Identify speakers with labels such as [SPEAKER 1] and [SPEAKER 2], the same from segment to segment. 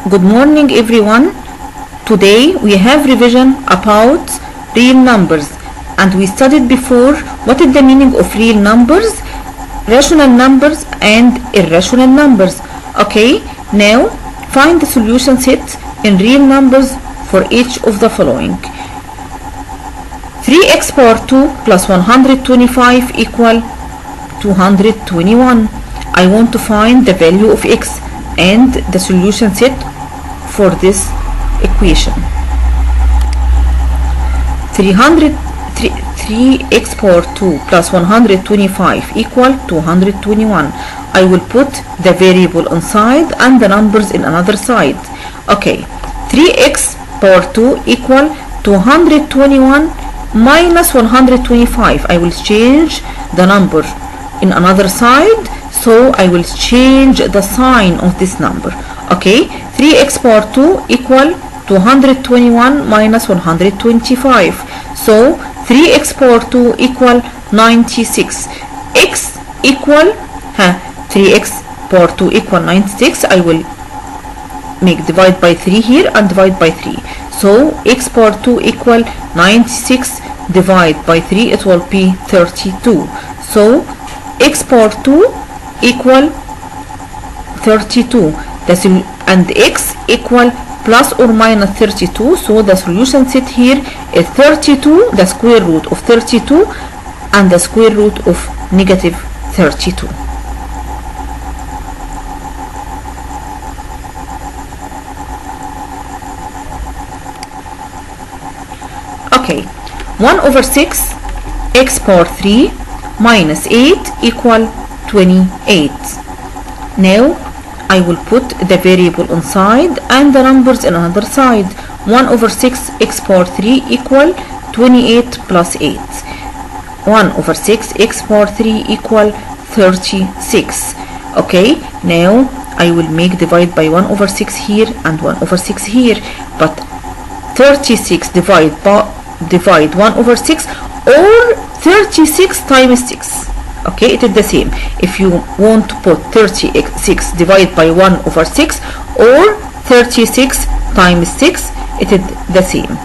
[SPEAKER 1] Good morning everyone. Today we have revision about real numbers, and we studied before what is the meaning of real numbers, rational numbers and irrational numbers. Okay, now find the solution set in real numbers for each of the following. 3x power 2 plus 125 equal 221. I want to find the value of x and the solution set for this equation. 3x power 2 plus 125 equal 221. I will put the variable inside and the numbers in another side. Okay, 3x power 2 equal 221 minus 125. I will change the number in another side, so I will change the sign of this number. Okay, 3x power 2 equal 221 minus 125. So 3x power 2 equal 96. X equal 3x power 2 equal 96. I will make divide by 3 here and divide by 3. So x power 2 equal 96 divide by 3, it will be 32. So x power 2 equal 32. And x equal plus or minus 32. So the solution set here is 32, the square root of 32, and the square root of negative 32. Okay, 1 over 6 x power 3 minus 8 equal 28. Now I will put the variable inside and the numbers in another side. 1 over 6 x power 3 equal 28 plus 8. 1 over 6 x power 3 equal 36. Okay, now I will make divide by 1 over 6 here and 1 over 6 here, but 36 divide 1 over 6 or 36 times 6. Okay, it is the same. If you want to put 36 divided by 1 over 6 or 36 times 6, it is the same.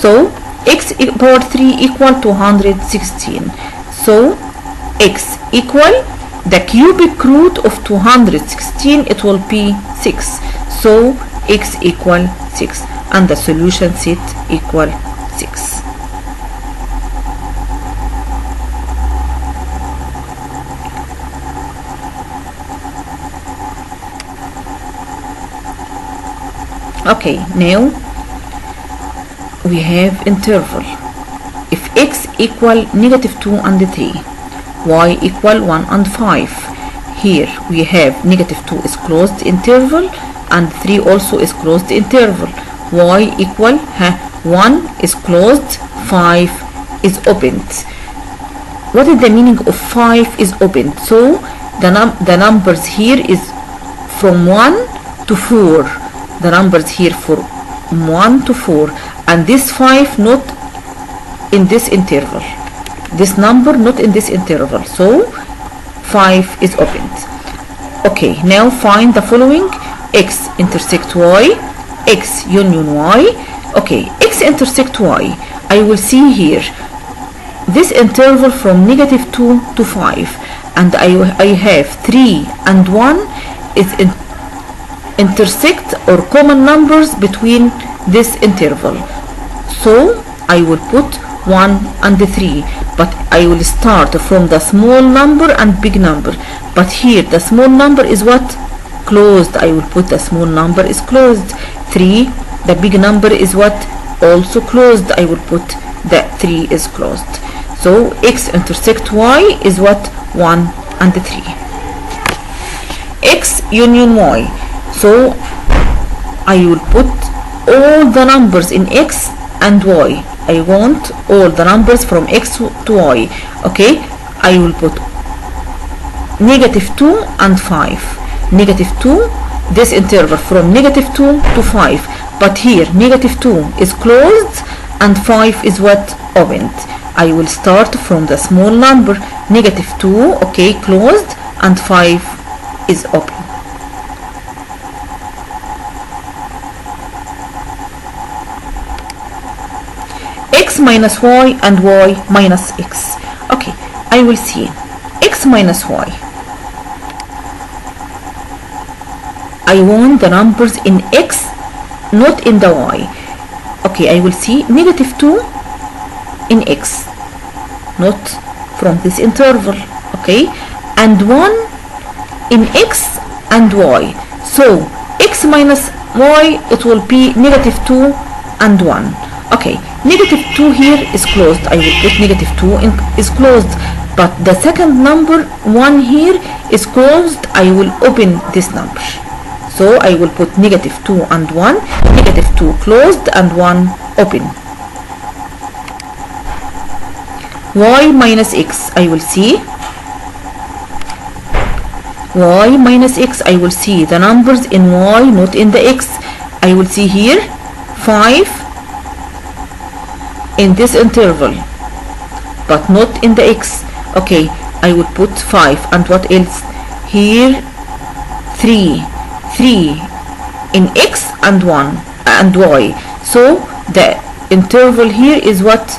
[SPEAKER 1] So x power 3 equal 216. So x equal the cubic root of 216, it will be 6. So x equal 6 and the solution set equal 6. Okay, now we have interval. If x equal negative 2 and 3, y equal 1 and 5. Here we have negative 2 is closed interval and 3 also is closed interval. Y equal 1 is closed, 5 is opened. What is the meaning of 5 is opened? So the numbers here is from 1 to 4. The numbers here for 1 to 4, and this 5 not in this interval. This number not in this interval. So 5 is opened. Okay, now find the following: x intersect y, x union y. Okay, x intersect y. I will see here this interval from negative 2 to 5, and I have 3 and 1 is intersect or common numbers between this interval. So I will put 1 and 3, but I will start from the small number and big number. But here the small number is what? Closed. I will put the small number is closed. 3, the big number is what? Also closed. I will put the 3 is closed. So x intersect y is what? 1 and 3. X union y. So I will put all the numbers in x and y. I want all the numbers from x to y. Okay, I will put negative 2 and 5. Negative 2, this interval from negative 2 to 5. But here negative 2 is closed and 5 is what? Opened. I will start from the small number. Negative 2, okay, closed, and 5 is open. minus y and y minus x. Okay, I will see x minus y. I want the numbers in x, not in the y. Okay, I will see negative 2 in x, not from this interval. Okay, and 1 in x and y. So x minus y, it will be negative 2 and 1. Okay, negative 2 here is closed. I will put negative 2 in, is closed, but the second number 1 here is closed. I will open this number. So I will put negative 2 and 1, negative 2 closed and 1 open. Y minus x, I will see y minus x. I will see the numbers in y, not in the x. I will see here 5 in this interval, but not in the x. Okay, I will put 5, and what else here? 3 in x and 1 and y. So the interval here is what?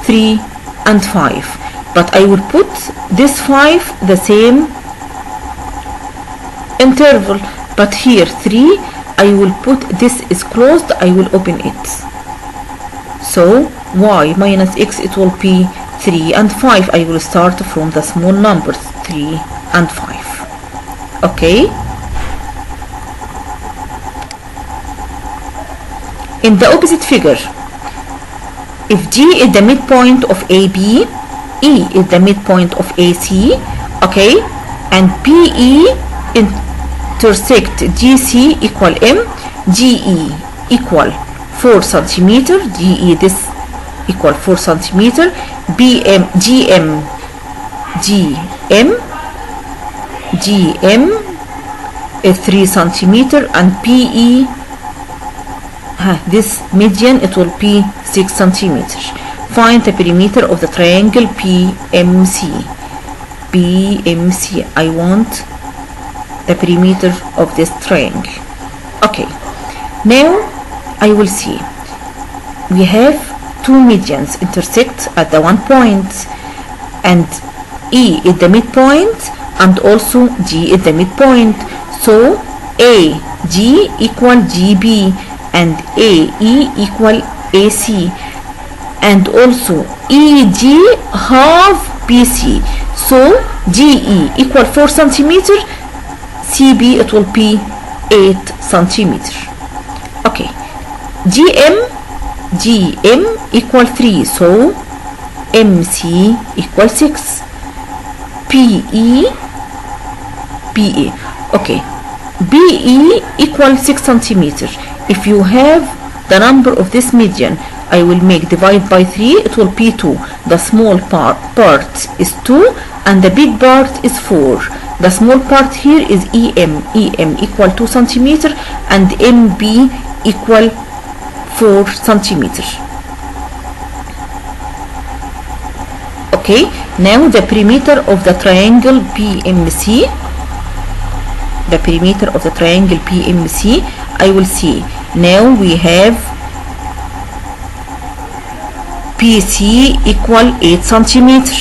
[SPEAKER 1] 3 and 5. But I will put this 5 the same interval, but here 3, I will put this is closed. I will open it. So y minus x, it will be 3 and 5. I will start from the small numbers 3 and 5. Okay, in the opposite figure, if G is the midpoint of AB, E is the midpoint of AC, okay, and PE intersect GC equal M, GE equal 4 centimeter, GE this equal 4 centimeter, GM is 3 centimeter, and PE, this median, it will be 6 centimeters. Find the perimeter of the triangle PMC. I want the perimeter of this triangle. Okay, now I will see we have two medians intersect at the one point, and E is the midpoint and also G is the midpoint. So AG equal GB and AE equal AC, and also EG half BC. So GE equal 4 centimeter, CB it will be 8 centimeter. Okay, GM equal 3, so MC equal 6. PE, okay, BE equal 6 centimeter. If you have the number of this median, I will make divide by 3, it will be 2. The small part is 2 and the big part is 4. The small part here is EM equal 2 centimeter and MB equal 4 centimeter. Okay, now the perimeter of the triangle PMC, I will see. Now we have PC equal 8 centimeter.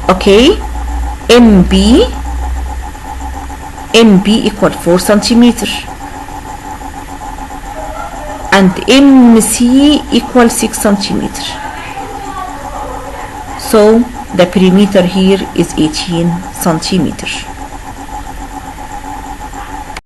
[SPEAKER 1] Okay, MB equal 4 centimeter and MC equal 6 centimeter. So the perimeter here is 18 centimeter.